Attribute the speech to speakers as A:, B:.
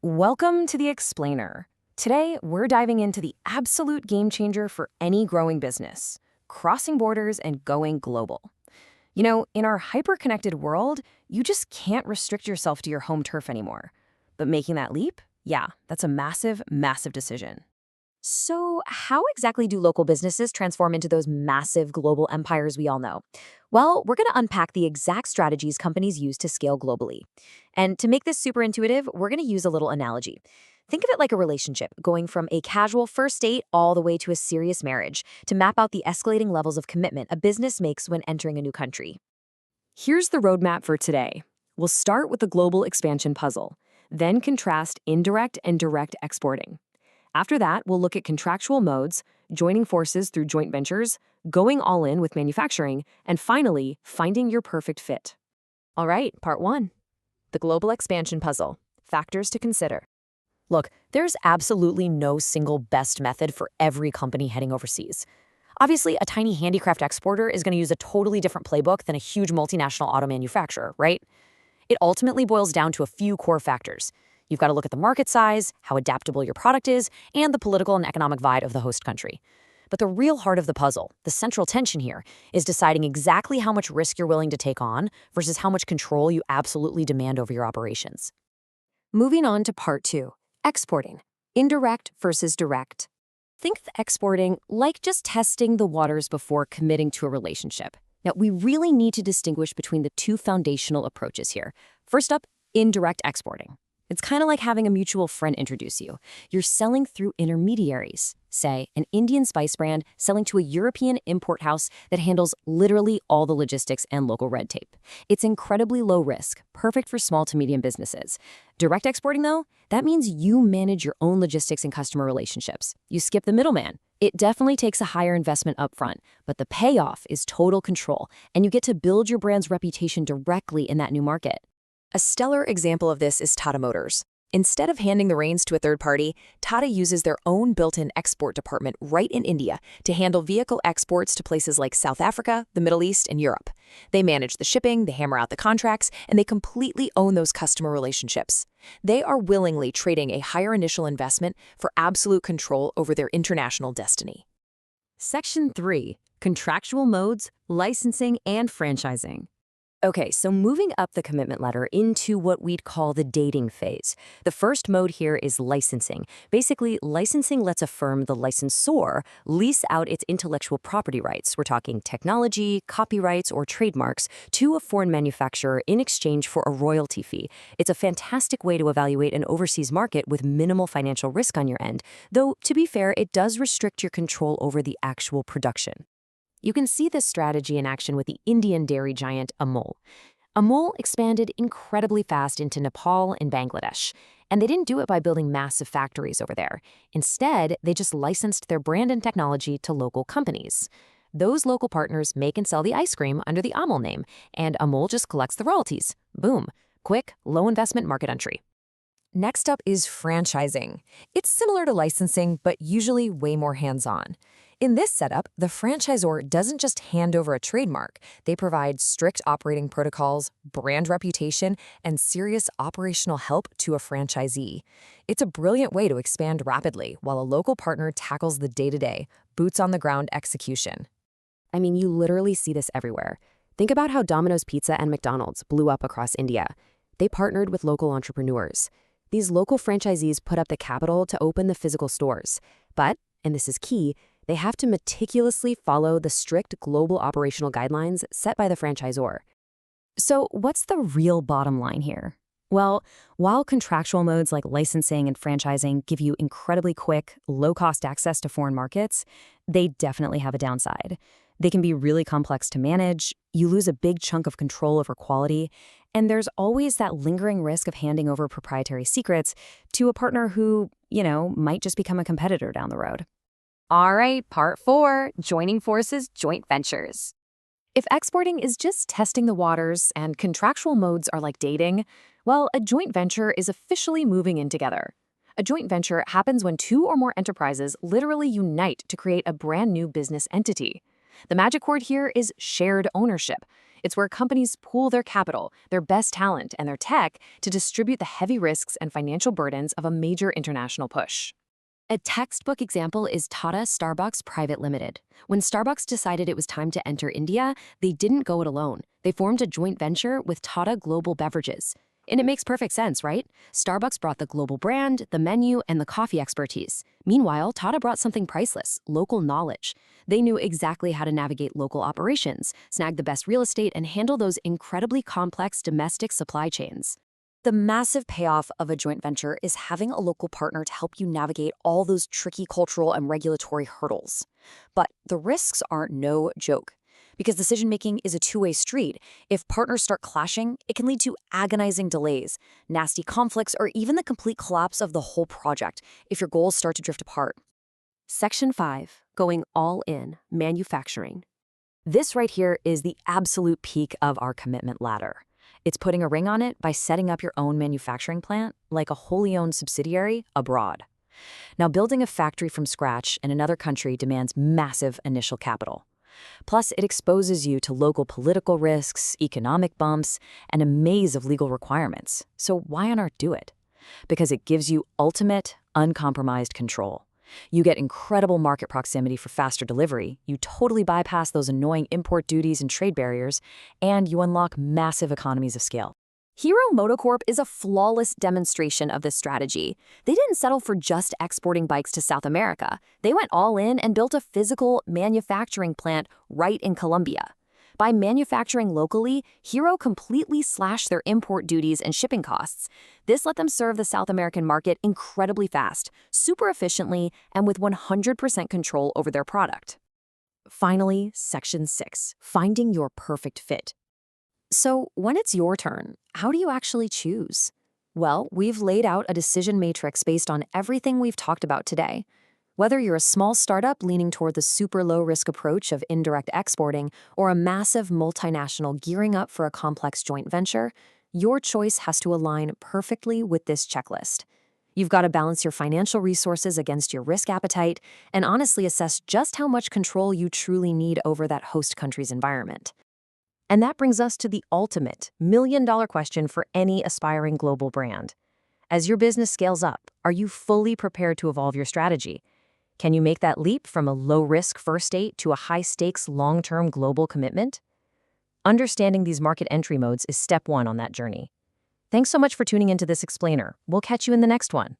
A: Welcome to The Explainer. Today, we're diving into the absolute game changer for any growing business, crossing borders and going global. In our hyper-connected world, you just can't restrict yourself to your home turf anymore. But making that leap? Yeah, that's a massive, massive decision.
B: So, how exactly do local businesses transform into those massive global empires we all know? Well, we're going to unpack the exact strategies companies use to scale globally. And to make this super intuitive, we're going to use a little analogy. Think of it like a relationship, going from a casual first date all the way to a serious marriage, to map out the escalating levels of commitment a business makes when entering a new country.
A: Here's the roadmap for today. We'll start with the global expansion puzzle, then contrast indirect and direct exporting. After that, we'll look at contractual modes, joining forces through joint ventures, going all in with manufacturing, and finally, finding your perfect fit.
B: All right, part one, the global expansion puzzle, factors to consider. Look, there's absolutely no single best method for every company heading overseas. Obviously, a tiny handicraft exporter is going to use a totally different playbook than a huge multinational auto manufacturer, right? It ultimately boils down to a few core factors. You've got to look at the market size, how adaptable your product is, and the political and economic vibe of the host country. But the real heart of the puzzle, the central tension here, is deciding exactly how much risk you're willing to take on versus how much control you absolutely demand over your operations.
A: Moving on to part two, exporting, indirect versus direct. Think of exporting like just testing the waters before committing to a relationship. Now, we really need to distinguish between the two foundational approaches here. First up, indirect exporting. It's kind of like having a mutual friend introduce you. You're selling through intermediaries, say an Indian spice brand selling to a European import house that handles literally all the logistics and local red tape. It's incredibly low risk, perfect for small to medium businesses. Direct exporting, though, that means you manage your own logistics and customer relationships. You skip the middleman. It definitely takes a higher investment upfront, but the payoff is total control, and you get to build your brand's reputation directly in that new market.
B: A stellar example of this is Tata Motors. Instead of handing the reins to a third party, Tata uses their own built-in export department right in India to handle vehicle exports to places like South Africa, the Middle East, and Europe. They manage the shipping, they hammer out the contracts, and they completely own those customer relationships. They are willingly trading a higher initial investment for absolute control over their international destiny.
A: Section 3, contractual modes, licensing, and franchising. Okay, so moving up the commitment ladder into what we'd call the dating phase. The first mode here is licensing. Basically, licensing lets a firm, the licensor, lease out its intellectual property rights. We're talking technology, copyrights, or trademarks to a foreign manufacturer in exchange for a royalty fee. It's a fantastic way to evaluate an overseas market with minimal financial risk on your end, though, to be fair, it does restrict your control over the actual production. You can see this strategy in action with the Indian dairy giant Amul. Amul expanded incredibly fast into Nepal and Bangladesh, and they didn't do it by building massive factories over there. Instead, they just licensed their brand and technology to local companies. Those local partners make and sell the ice cream under the Amul name, and Amul just collects the royalties. Boom. Quick, low-investment market entry. Next up is franchising. It's similar to licensing, but usually way more hands-on. In this setup, the franchisor doesn't just hand over a trademark. They provide strict operating protocols, brand reputation, and serious operational help to a franchisee. It's a brilliant way to expand rapidly while a local partner tackles the day-to-day, boots-on-the-ground execution. I mean, you literally see this everywhere. Think about how Domino's Pizza and McDonald's blew up across India. They partnered with local entrepreneurs. These local franchisees put up the capital to open the physical stores. But, and this is key, they have to meticulously follow the strict global operational guidelines set by the franchisor. So what's the real bottom line here? Well, while contractual modes like licensing and franchising give you incredibly quick, low-cost access to foreign markets, they definitely have a downside. They can be really complex to manage, you lose a big chunk of control over quality, and there's always that lingering risk of handing over proprietary secrets to a partner who, might just become a competitor down the road.
B: All right, part 4, joining forces, joint ventures.
A: If exporting is just testing the waters and contractual modes are like dating, well, a joint venture is officially moving in together. A joint venture happens when two or more enterprises literally unite to create a brand new business entity.
B: The magic word here is shared ownership. It's where companies pool their capital, their best talent, and their tech to distribute the heavy risks and financial burdens of a major international push.
A: A textbook example is Tata Starbucks Private Limited. When Starbucks decided it was time to enter India, they didn't go it alone. They formed a joint venture with Tata Global Beverages. And it makes perfect sense, right? Starbucks brought the global brand, the menu, and the coffee expertise. Meanwhile, Tata brought something priceless, local knowledge. They knew exactly how to navigate local operations, snag the best real estate, and handle those incredibly complex domestic supply chains. The massive payoff of a joint venture is having a local partner to help you navigate all those tricky cultural and regulatory hurdles. But the risks aren't no joke. Because decision-making is a two-way street, if partners start clashing, it can lead to agonizing delays, nasty conflicts, or even the complete collapse of the whole project if your goals start to drift apart. Section 5, going all in, manufacturing. This right here is the absolute peak of our commitment ladder. It's putting a ring on it by setting up your own manufacturing plant, like a wholly owned subsidiary, abroad. Now, building a factory from scratch in another country demands massive initial capital. Plus, it exposes you to local political risks, economic bumps, and a maze of legal requirements. So why on earth do it? Because it gives you ultimate, uncompromised control. You get incredible market proximity for faster delivery, you totally bypass those annoying import duties and trade barriers, and you unlock massive economies of scale. Hero MotoCorp is a flawless demonstration of this strategy. They didn't settle for just exporting bikes to South America. They went all in and built a physical manufacturing plant right in Colombia. By manufacturing locally, Hero completely slashed their import duties and shipping costs. This let them serve the South American market incredibly fast, super efficiently, and with 100% control over their product. Finally, Section 6, finding your perfect fit. So when it's your turn, how do you actually choose? Well, we've laid out a decision matrix based on everything we've talked about today. Whether you're a small startup leaning toward the super low-risk approach of indirect exporting or a massive multinational gearing up for a complex joint venture, your choice has to align perfectly with this checklist. You've got to balance your financial resources against your risk appetite and honestly assess just how much control you truly need over that host country's environment. And that brings us to the ultimate million-dollar question for any aspiring global brand. As your business scales up, are you fully prepared to evolve your strategy? Can you make that leap from a low-risk first date to a high-stakes long-term global commitment? Understanding these market entry modes is step one on that journey. Thanks so much for tuning into this explainer. We'll catch you in the next one.